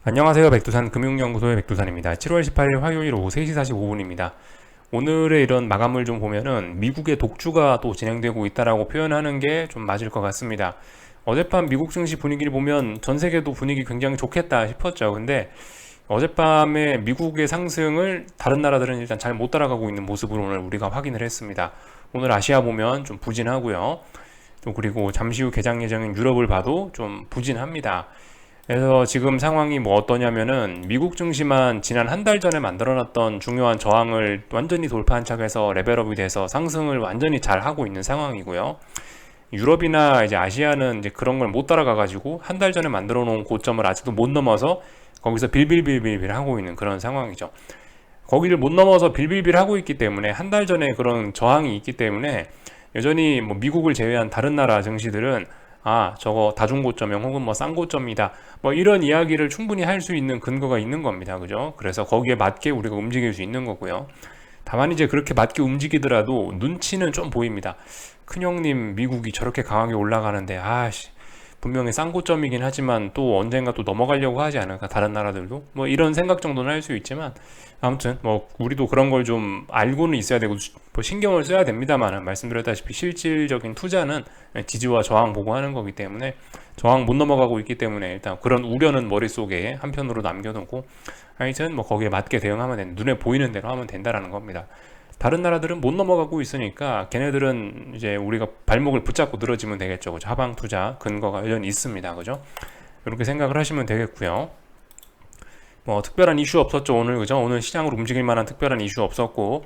안녕하세요. 백두산 금융연구소의 백두산입니다. 7월 18일 화요일 오후 3시 45분입니다. 오늘의 이런 마감을 좀 보면은 미국의 독주가 또 진행되고 있다라고 표현하는 게 좀 맞을 것 같습니다. 어젯밤 미국 증시 분위기를 보면 전 세계도 분위기 굉장히 좋겠다 싶었죠. 근데 어젯밤에 미국의 상승을 다른 나라들은 일단 잘 못 따라가고 있는 모습을 오늘 우리가 확인을 했습니다. 오늘 아시아 보면 좀 부진하고요. 또 그리고 잠시 후 개장 예정인 유럽을 봐도 좀 부진합니다. 그래서 지금 상황이 뭐 어떠냐면은 미국 증시만 지난 한 달 전에 만들어놨던 중요한 저항을 완전히 돌파한 척해서 레벨업이 돼서 상승을 완전히 잘 하고 있는 상황이고요. 유럽이나 이제 아시아는 이제 그런 걸 못 따라가가지고 한 달 전에 만들어 놓은 고점을 아직도 못 넘어서 거기서 빌빌빌빌빌 하고 있는 그런 상황이죠. 거기를 못 넘어서 빌빌빌 하고 있기 때문에 한 달 전에 그런 저항이 있기 때문에 여전히 뭐 미국을 제외한 다른 나라 증시들은 저거 다중고점형 혹은 뭐 쌍고점이다. 뭐 이런 이야기를 충분히 할 수 있는 근거가 있는 겁니다. 그죠? 그래서 거기에 맞게 우리가 움직일 수 있는 거고요. 다만 이제 그렇게 맞게 움직이더라도 눈치는 좀 보입니다. 큰형님 미국이 저렇게 강하게 올라가는데 분명히 쌍고점이긴 하지만 또 언젠가 또 넘어가려고 하지 않을까 다른 나라들도 뭐 이런 생각 정도는 할 수 있지만 아무튼 뭐 우리도 그런 걸 좀 알고는 있어야 되고 뭐 신경을 써야 됩니다만 말씀드렸다시피 실질적인 투자는 지지와 저항 보고 하는 거기 때문에 저항 못 넘어가고 있기 때문에 일단 그런 우려는 머릿속에 한편으로 남겨두고 하여튼 뭐 거기에 맞게 대응하면 눈에 보이는 대로 하면 된다라는 겁니다. 다른 나라들은 못 넘어가고 있으니까 걔네들은 이제 우리가 발목을 붙잡고 늘어지면 되겠죠. 그죠? 하방 투자 근거가 여전히 있습니다. 그죠? 이렇게 생각을 하시면 되겠고요. 뭐 특별한 이슈 없었죠. 오늘 그죠? 오늘 시장을 움직일 만한 특별한 이슈 없었고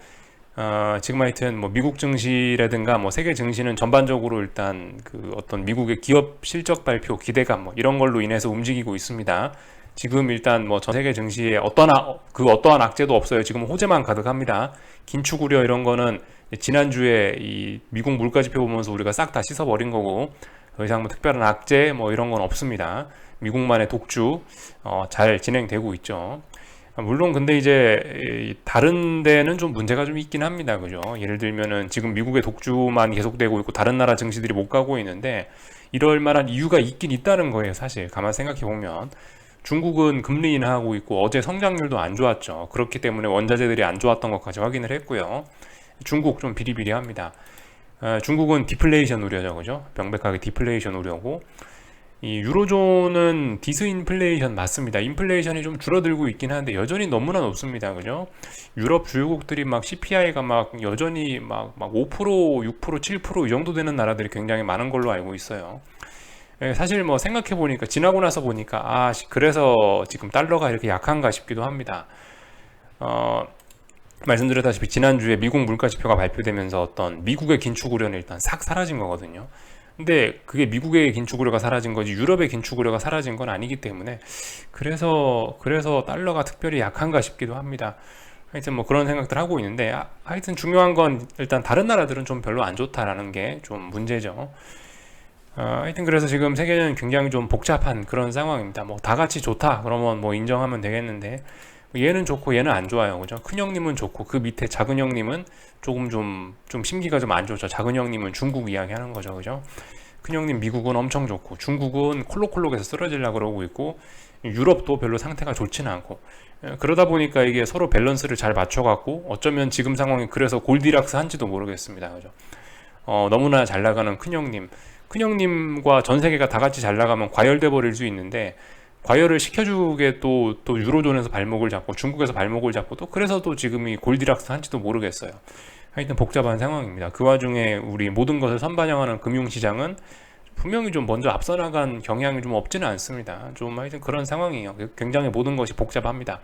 지금 하여튼 뭐 미국 증시라든가 뭐 세계 증시는 전반적으로 일단 그 어떤 미국의 기업 실적 발표 기대감 뭐 이런 걸로 인해서 움직이고 있습니다. 지금 일단 뭐 전 세계 증시에 어떠한 악재도 없어요. 지금 호재만 가득합니다. 긴축 우려 이런 거는 지난주에 이 미국 물가지표 보면서 우리가 싹 다 씻어버린 거고 더 이상 뭐 특별한 악재 뭐 이런 건 없습니다. 미국만의 독주 잘 진행되고 있죠. 물론 근데 이제 다른 데는 좀 문제가 좀 있긴 합니다. 그죠? 예를 들면은 지금 미국의 독주만 계속되고 있고 다른 나라 증시들이 못 가고 있는데 이럴 만한 이유가 있긴 있다는 거예요. 사실 가만 생각해 보면 중국은 금리 인하하고 있고 어제 성장률도 안 좋았죠. 그렇기 때문에 원자재들이 안 좋았던 것까지 확인을 했고요. 중국 좀 비리비리합니다. 중국은 디플레이션 우려죠. 그죠? 명백하게 디플레이션 우려고 이 유로존은 디스인플레이션 맞습니다. 인플레이션이 좀 줄어들고 있긴 한데 여전히 너무나 높습니다. 그죠? 유럽 주요국들이 막 CPI가 막 여전히 막 5%, 6%, 7%이 정도 되는 나라들이 굉장히 많은 걸로 알고 있어요. 사실 뭐 생각해 보니까 지나고 나서 보니까 그래서 지금 달러가 이렇게 약한가 싶기도 합니다. 어, 말씀드렸다시피 지난주에 미국 물가 지표가 발표되면서 어떤 미국의 긴축 우려는 일단 싹 사라진 거거든요. 근데 그게 미국의 긴축 우려가 사라진 거지 유럽의 긴축 우려가 사라진 건 아니기 때문에 그래서 달러가 특별히 약한가 싶기도 합니다. 하여튼 뭐 그런 생각들 하고 있는데 하여튼 중요한 건 일단 다른 나라들은 좀 별로 안 좋다라는 게 좀 문제죠. 하여튼 그래서 지금 세계는 굉장히 좀 복잡한 그런 상황입니다. 뭐 다 같이 좋다 그러면 뭐 인정하면 되겠는데 얘는 좋고 얘는 안 좋아요. 그죠? 큰 형님은 좋고 그 밑에 작은 형님은 조금 좀 심기가 좀 안 좋죠. 작은 형님은 중국 이야기 하는 거죠. 그죠? 큰 형님 미국은 엄청 좋고 중국은 콜록콜록해서 쓰러지려고 그러고 있고 유럽도 별로 상태가 좋지는 않고 그러다 보니까 이게 서로 밸런스를 잘 맞춰갖고 어쩌면 지금 상황이 그래서 골디락스 한지도 모르겠습니다. 그죠? 너무나 잘 나가는 큰형님과 전 세계가 다 같이 잘 나가면 과열돼 버릴 수 있는데 과열을 시켜주게 또 유로존에서 발목을 잡고 중국에서 발목을 잡고 또 그래서 또 지금이 골디락스 한지도 모르겠어요. 하여튼 복잡한 상황입니다. 그 와중에 우리 모든 것을 선반영하는 금융시장은 분명히 좀 먼저 앞서 나간 경향이 좀 없지는 않습니다. 좀 하여튼 그런 상황이에요. 굉장히 모든 것이 복잡합니다.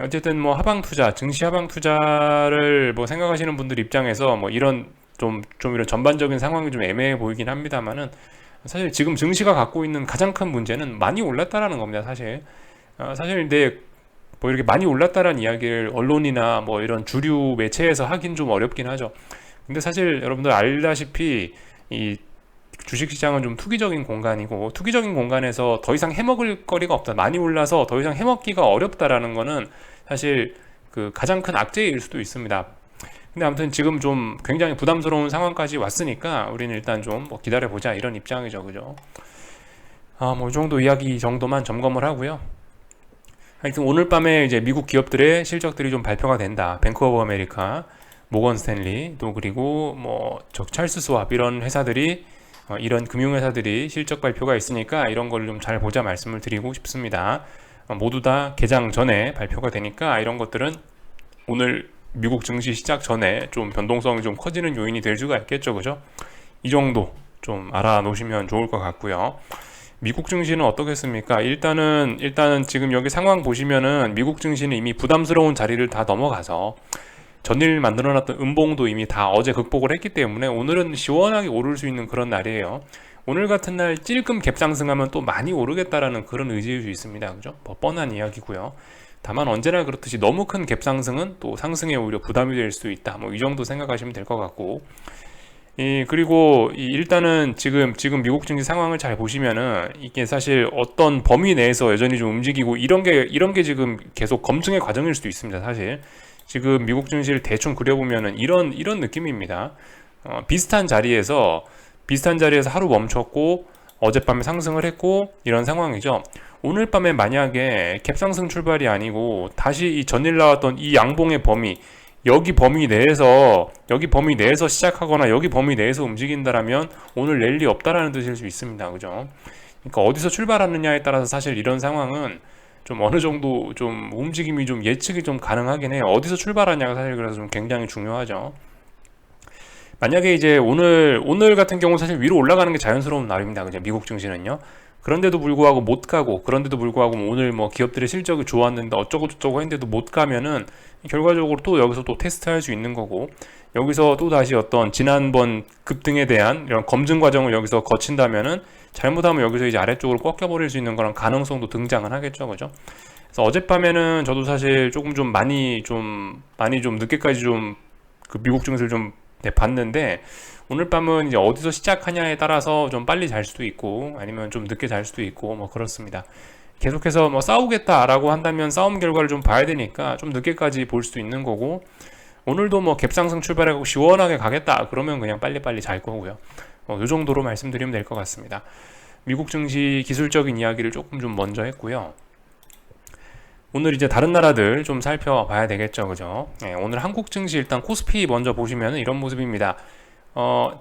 어쨌든 뭐 하방 투자, 증시 하방 투자를 뭐 생각하시는 분들 입장에서 뭐 이런 좀 이런 전반적인 상황이 좀 애매해 보이긴 합니다만은 사실 지금 증시가 갖고 있는 가장 큰 문제는 많이 올랐다라는 겁니다. 사실 근데 뭐 이렇게 많이 올랐다라는 이야기를 언론이나 뭐 이런 주류 매체에서 하긴 좀 어렵긴 하죠. 근데 사실 여러분들 알다시피 이 주식시장은 좀 투기적인 공간이고 투기적인 공간에서 더 이상 해먹을 거리가 없다. 많이 올라서 더 이상 해먹기가 어렵다라는 거는 사실 그 가장 큰 악재일 수도 있습니다. 근데 아무튼 지금 좀 굉장히 부담스러운 상황까지 왔으니까 우리는 일단 좀 뭐 기다려보자 이런 입장이죠. 그죠? 뭐 이 정도 이야기 정도만 점검을 하고요. 하여튼 오늘 밤에 이제 미국 기업들의 실적들이 좀 발표가 된다. 뱅크 오브 아메리카, 모건 스탠리, 또 그리고 뭐 찰스 스왑 이런 회사들이 이런 금융회사들이 실적 발표가 있으니까 이런 걸 좀 잘 보자 말씀을 드리고 싶습니다. 모두 다 개장 전에 발표가 되니까 이런 것들은 오늘 미국 증시 시작 전에 좀 변동성이 좀 커지는 요인이 될 수가 있겠죠, 그죠? 이 정도 좀 알아 놓으시면 좋을 것 같고요. 미국 증시는 어떻겠습니까? 일단은 지금 여기 상황 보시면은 미국 증시는 이미 부담스러운 자리를 다 넘어가서 전일 만들어놨던 음봉도 이미 다 어제 극복을 했기 때문에 오늘은 시원하게 오를 수 있는 그런 날이에요. 오늘 같은 날 찔끔 갭 상승하면 또 많이 오르겠다라는 그런 의지일 수 있습니다. 그죠? 뻔한 이야기고요. 다만 언제나 그렇듯이 너무 큰 갭 상승은 또 상승에 오히려 부담이 될 수 있다. 뭐 이 정도 생각하시면 될 것 같고. 그리고 일단은 지금 미국 증시 상황을 잘 보시면은 이게 사실 어떤 범위 내에서 여전히 좀 움직이고 이런 게 지금 계속 검증의 과정일 수도 있습니다. 사실 지금 미국 증시를 대충 그려보면은 이런 느낌입니다. 비슷한 자리에서 하루 멈췄고 어젯밤에 상승을 했고 이런 상황이죠. 오늘 밤에 만약에 갭상승 출발이 아니고 다시 이 전일 나왔던 이 양봉의 범위, 여기 범위 내에서 시작하거나 여기 범위 내에서 움직인다라면 오늘 랠리 없다라는 뜻일 수 있습니다. 그죠? 그러니까 어디서 출발하느냐에 따라서 사실 이런 상황은 좀 어느 정도 좀 움직임이 좀 예측이 좀 가능하긴 해요. 어디서 출발하냐가 사실 그래서 좀 굉장히 중요하죠. 만약에 이제 오늘 같은 경우 사실 위로 올라가는 게 자연스러운 날입니다. 그죠? 미국 증시는요. 그런데도 불구하고 못 가고, 그런데도 불구하고 오늘 뭐 기업들의 실적이 좋았는데 어쩌고 저쩌고 했는데도 못 가면은 결과적으로 또 여기서 또 테스트할 수 있는 거고, 여기서 또 다시 어떤 지난번 급등에 대한 이런 검증 과정을 여기서 거친다면은 잘못하면 여기서 이제 아래쪽으로 꺾여버릴 수 있는 그런 가능성도 등장은 하겠죠, 그죠? 그래서 어젯밤에는 저도 사실 조금 좀 많이 좀 늦게까지 좀 그 미국 증시를 좀 봤는데, 오늘 밤은 이제 어디서 시작하냐에 따라서 좀 빨리 잘 수도 있고 아니면 좀 늦게 잘 수도 있고 뭐 그렇습니다. 계속해서 뭐 싸우겠다라고 한다면 싸움 결과를 좀 봐야 되니까 좀 늦게까지 볼 수도 있는 거고, 오늘도 뭐 갭상승 출발하고 시원하게 가겠다 그러면 그냥 빨리빨리 잘 거고요. 이 정도로 말씀드리면 될 것 같습니다. 미국 증시 기술적인 이야기를 조금 좀 먼저 했고요. 오늘 이제 다른 나라들 좀 살펴봐야 되겠죠, 그죠? 오늘 한국 증시 일단 코스피 먼저 보시면 이런 모습입니다.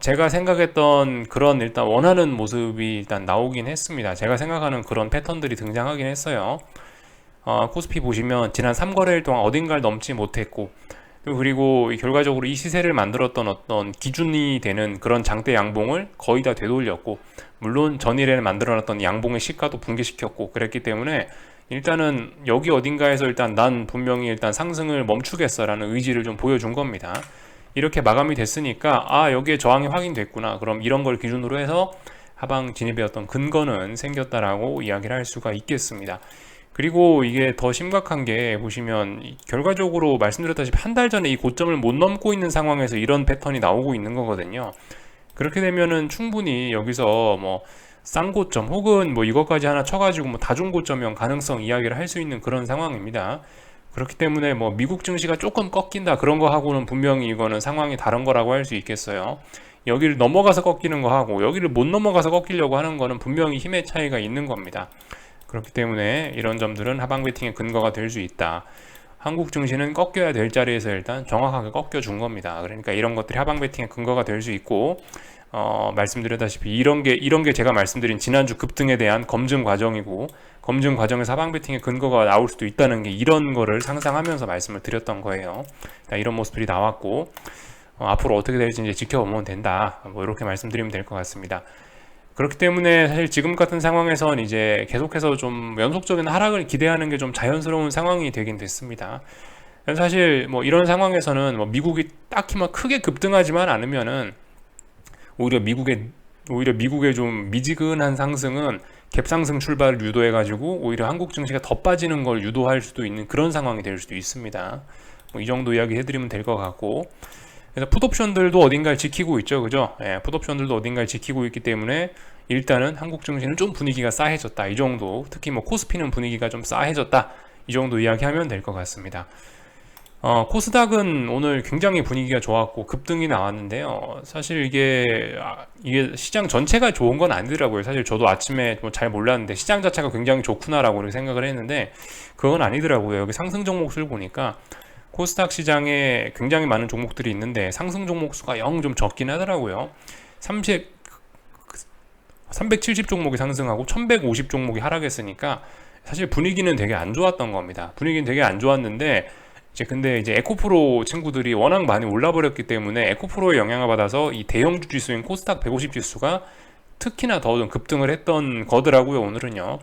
제가 생각했던 그런 일단 원하는 모습이 일단 나오긴 했습니다. 제가 생각하는 그런 패턴들이 등장하긴 했어요. 코스피 보시면 지난 3거래일 동안 어딘가를 넘지 못했고, 그리고 결과적으로 이 시세를 만들었던 어떤 기준이 되는 그런 장대 양봉을 거의 다 되돌렸고, 물론 전일에 만들어놨던 양봉의 시가도 붕괴시켰고 그랬기 때문에 일단은 여기 어딘가에서 일단 난 분명히 일단 상승을 멈추겠어라는 의지를 좀 보여준 겁니다. 이렇게 마감이 됐으니까 여기에 저항이 확인됐구나. 그럼 이런 걸 기준으로 해서 하방 진입의 어떤 근거는 생겼다라고 이야기를 할 수가 있겠습니다. 그리고 이게 더 심각한 게 보시면 결과적으로 말씀드렸다시피 한 달 전에 이 고점을 못 넘고 있는 상황에서 이런 패턴이 나오고 있는 거거든요. 그렇게 되면은 충분히 여기서 뭐 싼 고점 혹은 뭐 이것까지 하나 쳐가지고 뭐 다중고점형 가능성 이야기를 할 수 있는 그런 상황입니다. 그렇기 때문에 뭐 미국 증시가 조금 꺾인다 그런 거 하고는 분명히 이거는 상황이 다른 거라고 할 수 있겠어요. 여기를 넘어가서 꺾이는 거 하고 여기를 못 넘어가서 꺾이려고 하는 거는 분명히 힘의 차이가 있는 겁니다. 그렇기 때문에 이런 점들은 하방 베팅의 근거가 될 수 있다. 한국 증시는 꺾여야 될 자리에서 일단 정확하게 꺾여준 겁니다. 그러니까 이런 것들이 하방 베팅의 근거가 될 수 있고, 말씀드렸다시피 이런 게 제가 말씀드린 지난주 급등에 대한 검증 과정이고, 검증 과정에서 하방 베팅의 근거가 나올 수도 있다는 게 이런 거를 상상하면서 말씀을 드렸던 거예요. 이런 모습들이 나왔고, 앞으로 어떻게 될지 이제 지켜보면 된다. 뭐 이렇게 말씀드리면 될 것 같습니다. 그렇기 때문에 사실 지금 같은 상황에선 이제 계속해서 좀 연속적인 하락을 기대하는 게 좀 자연스러운 상황이 되긴 됐습니다. 사실 뭐 이런 상황에서는 뭐 미국이 딱히 막 크게 급등하지만 않으면은 오히려 미국의 좀 미지근한 상승은 갭상승 출발을 유도해가지고 오히려 한국 증시가 더 빠지는 걸 유도할 수도 있는 그런 상황이 될 수도 있습니다. 뭐 이 정도 이야기 해드리면 될 것 같고, 그래서 풋옵션들도 어딘가를 지키고 있죠, 그죠? 풋옵션들도 어딘가를 지키고 있기 때문에 일단은 한국 증시는 좀 분위기가 싸해졌다, 이 정도. 특히 뭐 코스피는 분위기가 좀 싸해졌다, 이 정도 이야기하면 될 것 같습니다. 코스닥은 오늘 굉장히 분위기가 좋았고 급등이 나왔는데요. 사실 이게 시장 전체가 좋은 건 아니더라고요. 사실 저도 아침에 뭐 잘 몰랐는데 시장 자체가 굉장히 좋구나라고 이렇게 생각을 했는데 그건 아니더라고요. 여기 상승 종목수를 보니까 코스닥 시장에 굉장히 많은 종목들이 있는데 상승 종목 수가 영 좀 적긴 하더라고요. 370 종목이 상승하고 1150 종목이 하락했으니까 사실 분위기는 되게 안 좋았던 겁니다. 분위기는 되게 안 좋았는데 근데 이제 에코프로 친구들이 워낙 많이 올라버렸기 때문에 에코프로의 영향을 받아서 이 대형주 지수인 코스닥 150 지수가 특히나 더 좀 급등을 했던 거더라고요, 오늘은요.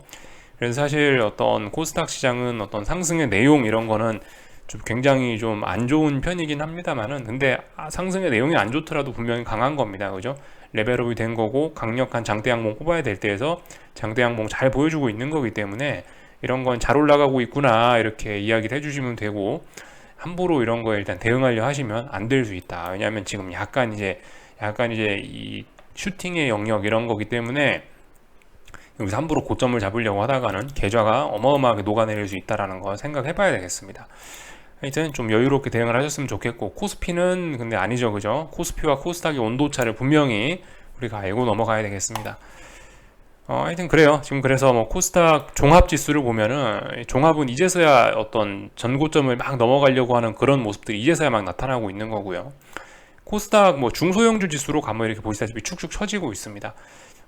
그래서 사실 어떤 코스닥 시장은 어떤 상승의 내용 이런 거는 좀 굉장히 좀 안 좋은 편이긴 합니다만은, 근데 상승의 내용이 안 좋더라도 분명히 강한 겁니다. 그죠? 레벨업이 된 거고 강력한 장대 양봉 뽑아야 될 때에서 장대 양봉 잘 보여주고 있는 거기 때문에 이런 건 잘 올라가고 있구나 이렇게 이야기를 해주시면 되고, 함부로 이런 거에 일단 대응하려 하시면 안 될 수 있다. 왜냐하면 지금 약간 이제 이 슈팅의 영역 이런 거기 때문에 여기서 함부로 고점을 잡으려고 하다가는 계좌가 어마어마하게 녹아내릴 수 있다라는 거 생각해 봐야 되겠습니다. 하여튼 좀 여유롭게 대응을 하셨으면 좋겠고, 코스피는 근데 아니죠, 그죠? 코스피와 코스닥의 온도차를 분명히 우리가 알고 넘어가야 되겠습니다. 하여튼 그래요. 지금 그래서 뭐 코스닥 종합 지수를 보면은 종합은 이제서야 어떤 전고점을 막 넘어가려고 하는 그런 모습들이 이제서야 막 나타나고 있는 거고요. 코스닥 뭐 중소형주 지수로 가면 이렇게 보시다시피 축축 처지고 있습니다.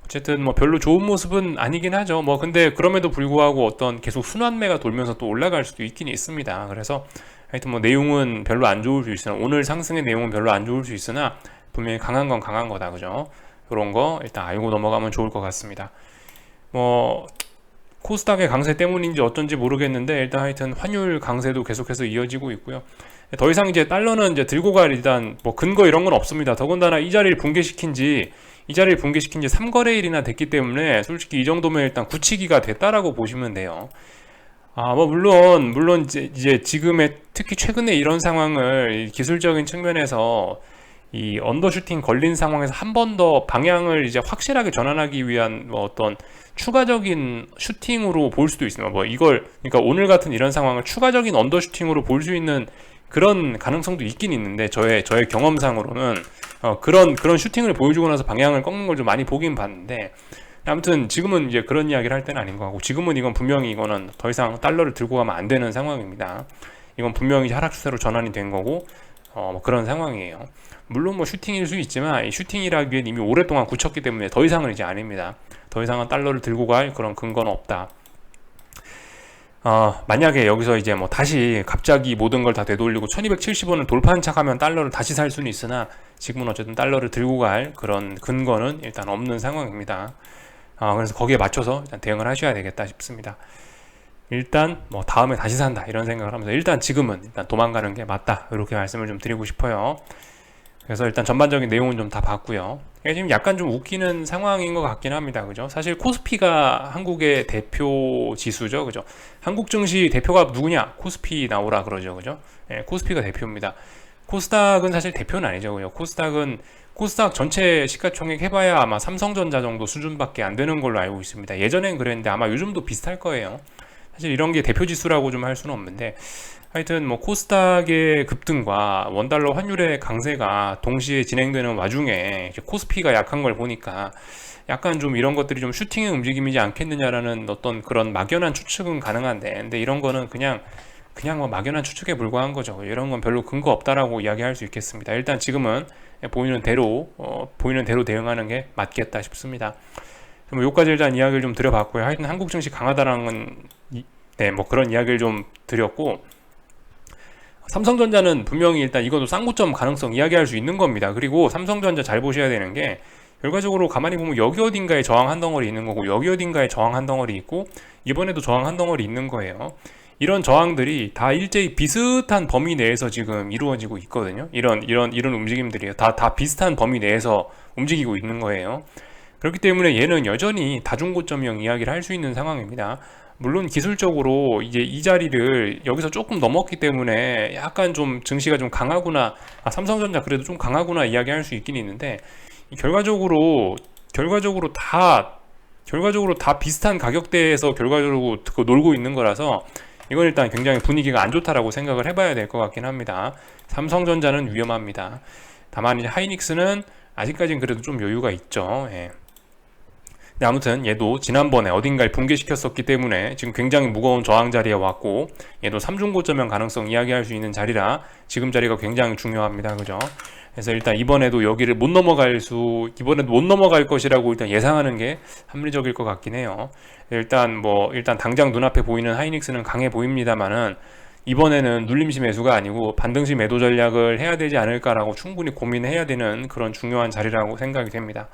어쨌든 뭐 별로 좋은 모습은 아니긴 하죠. 뭐 근데 그럼에도 불구하고 어떤 계속 순환매가 돌면서 또 올라갈 수도 있긴 있습니다. 그래서 하여튼 뭐 내용은 별로 안 좋을 수 있으나, 오늘 상승의 내용은 별로 안 좋을 수 있으나 분명히 강한 건 강한 거다, 그죠? 그런 거 일단 알고 넘어가면 좋을 것 같습니다. 뭐 코스닥의 강세 때문인지 어쩐지 모르겠는데 일단 하여튼 환율 강세도 계속해서 이어지고 있고요. 더 이상 이제 달러는 이제 들고 갈 일단 뭐 근거 이런 건 없습니다. 더군다나 이 자리를 붕괴시킨 지 3거래일이나 됐기 때문에 솔직히 이 정도면 일단 굳히기가 됐다라고 보시면 돼요. 뭐 물론 이제 지금의 특히 최근에 이런 상황을 기술적인 측면에서 이 언더슈팅 걸린 상황에서 한 번 더 방향을 이제 확실하게 전환하기 위한 뭐 어떤 추가적인 슈팅으로 볼 수도 있습니다. 뭐 이걸 그러니까 오늘 같은 이런 상황을 추가적인 언더슈팅으로 볼 수 있는 그런 가능성도 있긴 있는데, 저의 경험상으로는 그런 슈팅을 보여주고 나서 방향을 꺾는 걸 좀 많이 보긴 봤는데, 아무튼 지금은 이제 그런 이야기를 할 때는 아닌 것 같고, 지금은 이건 분명히 이거는 더 이상 달러를 들고 가면 안 되는 상황입니다. 이건 분명히 하락 추세로 전환이 된 거고 뭐 그런 상황이에요. 물론 뭐 슈팅일 수 있지만 이 슈팅이라기엔 이미 오랫동안 굳혔기 때문에 더 이상은 이제 아닙니다. 더 이상은 달러를 들고 갈 그런 근거는 없다. 만약에 여기서 이제 뭐 다시 갑자기 모든 걸 다 되돌리고 1270원을 돌파한 척하면 달러를 다시 살 수는 있으나, 지금은 어쨌든 달러를 들고 갈 그런 근거는 일단 없는 상황입니다. 그래서 거기에 맞춰서 일단 대응을 하셔야 되겠다 싶습니다. 일단 뭐 다음에 다시 산다 이런 생각을 하면서 일단 지금은 일단 도망가는 게 맞다, 이렇게 말씀을 좀 드리고 싶어요. 그래서 일단 전반적인 내용은 좀 다 봤고요. 지금 약간 좀 웃기는 상황인 것 같긴 합니다. 그죠? 사실 코스피가 한국의 대표 지수죠. 그죠? 한국 증시 대표가 누구냐? 코스피 나오라 그러죠. 그죠? 코스피가 대표입니다. 코스닥은 사실 대표는 아니죠. 그죠? 코스닥 전체 시가총액 해봐야 아마 삼성전자 정도 수준밖에 안 되는 걸로 알고 있습니다. 예전엔 그랬는데 아마 요즘도 비슷할 거예요. 사실 이런 게 대표 지수라고 좀 할 수는 없는데, 하여튼 뭐 코스닥의 급등과 원달러 환율의 강세가 동시에 진행되는 와중에 코스피가 약한 걸 보니까 약간 좀 이런 것들이 좀 슈팅의 움직임이지 않겠느냐라는 어떤 그런 막연한 추측은 가능한데, 근데 이런 거는 그냥 뭐 막연한 추측에 불과한 거죠. 이런 건 별로 근거 없다라고 이야기할 수 있겠습니다. 일단 지금은 보이는 대로 대응하는 게 맞겠다 싶습니다. 뭐 여기까지 일단 이야기를 좀 드려봤고요. 하여튼 한국 증시 강하다라는 뭐 그런 이야기를 좀 드렸고, 삼성전자는 분명히 일단 이것도 쌍고점 가능성 이야기할 수 있는 겁니다. 그리고 삼성전자 잘 보셔야 되는 게, 결과적으로 가만히 보면 여기 어딘가에 저항 한 덩어리 있는 거고, 여기 어딘가에 저항 한 덩어리 있고, 이번에도 저항 한 덩어리 있는 거예요. 이런 저항들이 다 일제히 비슷한 범위 내에서 지금 이루어지고 있거든요. 이런 움직임들이 다 비슷한 범위 내에서 움직이고 있는 거예요. 그렇기 때문에 얘는 여전히 다중고점형 이야기를 할 수 있는 상황입니다. 물론 기술적으로 이제 이 자리를 여기서 조금 넘었기 때문에 약간 좀 증시가 좀 강하구나, 삼성전자 그래도 좀 강하구나 이야기할 수 있긴 있는데, 결과적으로 다 비슷한 가격대에서 결과적으로 놀고 있는 거라서 이건 일단 굉장히 분위기가 안 좋다라고 생각을 해봐야 될 것 같긴 합니다. 삼성전자는 위험합니다. 다만 이제 하이닉스는 아직까지는 그래도 좀 여유가 있죠. 예. 근데 아무튼 얘도 지난번에 어딘가에 붕괴시켰었기 때문에 지금 굉장히 무거운 저항 자리에 왔고, 얘도 3중고점형 가능성 이야기할 수 있는 자리라 지금 자리가 굉장히 중요합니다. 그죠? 그래서 일단 이번에도 이번에도 못 넘어갈 것이라고 일단 예상하는 게 합리적일 것 같긴 해요. 일단 당장 눈앞에 보이는 하이닉스는 강해 보입니다만은, 이번에는 눌림시 매수가 아니고 반등시 매도 전략을 해야 되지 않을까라고 충분히 고민해야 되는 그런 중요한 자리라고 생각이 됩니다.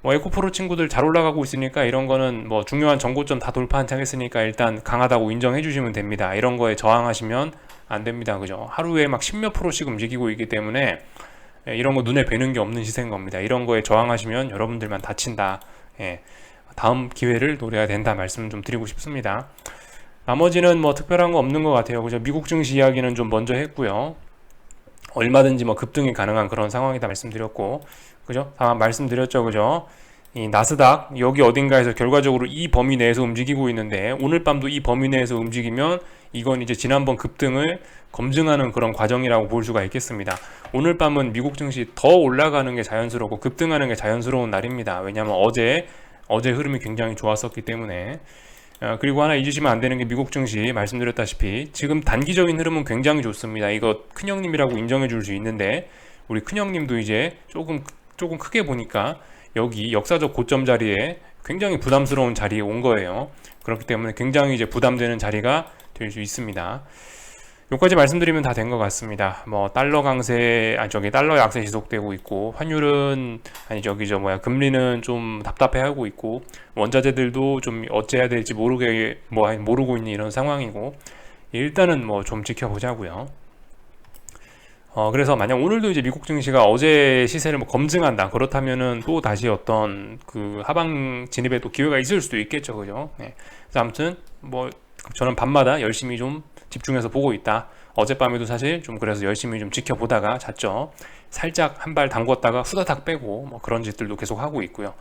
에코프로 친구들 잘 올라가고 있으니까 이런 거는 중요한 정고점 다 돌파한 척 했으니까 일단 강하다고 인정해 주시면 됩니다. 이런 거에 저항하시면 안 됩니다. 그죠? 하루에 막 10몇 프로씩 움직이고 있기 때문에 이런 거 눈에 뵈는 게 없는 시세인 겁니다. 이런 거에 저항하시면 여러분들만 다친다. 예. 다음 기회를 노려야 된다 말씀 좀 드리고 싶습니다. 나머지는 특별한 거 없는 것 같아요. 그죠? 미국 증시 이야기는 좀 먼저 했고요. 얼마든지 급등이 가능한 그런 상황이다 말씀드렸고, 그죠? 다만 말씀드렸죠. 그죠? 이 나스닥 여기 어딘가에서 결과적으로 이 범위 내에서 움직이고 있는데, 오늘 밤도 이 범위 내에서 움직이면 이건 이제 지난번 급등을 검증하는 그런 과정이라고 볼 수가 있겠습니다. 오늘 밤은 미국 증시 더 올라가는 게 자연스럽고 급등하는 게 자연스러운 날입니다. 왜냐하면 어제 흐름이 굉장히 좋았었기 때문에. 그리고 하나 잊으시면 안 되는 게 미국 증시 말씀드렸다시피 지금 단기적인 흐름은 굉장히 좋습니다. 이거 큰형님이라고 인정해 줄 수 있는데, 우리 큰형님도 이제 조금 크게 보니까 여기 역사적 고점 자리에 굉장히 부담스러운 자리에 온 거예요. 그렇기 때문에 굉장히 이제 부담되는 자리가 될 수 있습니다. 여기까지 말씀드리면 다 된 것 같습니다. 달러 약세 지속되고 있고, 환율은 금리는 좀 답답해하고 있고, 원자재들도 좀 어째야 될지 모르고 있는 이런 상황이고, 일단은 좀 지켜보자고요. 그래서 만약 오늘도 이제 미국 증시가 어제 시세를 검증한다, 그렇다면은 또 다시 어떤 그 하방 진입에 또 기회가 있을 수도 있겠죠. 그죠? 네. 그래서 아무튼 저는 밤마다 열심히 좀 집중해서 보고 있다. 어젯밤에도 사실 좀 그래서 열심히 좀 지켜보다가 잤죠. 살짝 한 발 담궜다가 후다닥 빼고 그런 짓들도 계속 하고 있고요.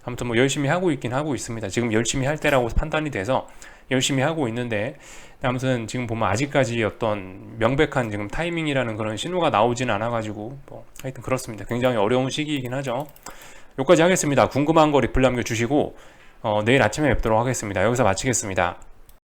아무튼 열심히 하고 있긴 하고 있습니다. 지금 열심히 할 때라고 판단이 돼서 열심히 하고 있는데, 아무튼 지금 보면 아직까지 어떤 명백한 지금 타이밍이라는 그런 신호가 나오지는 않아가지고 하여튼 그렇습니다. 굉장히 어려운 시기이긴 하죠. 여기까지 하겠습니다. 궁금한 거 리플 남겨주시고 내일 아침에 뵙도록 하겠습니다. 여기서 마치겠습니다.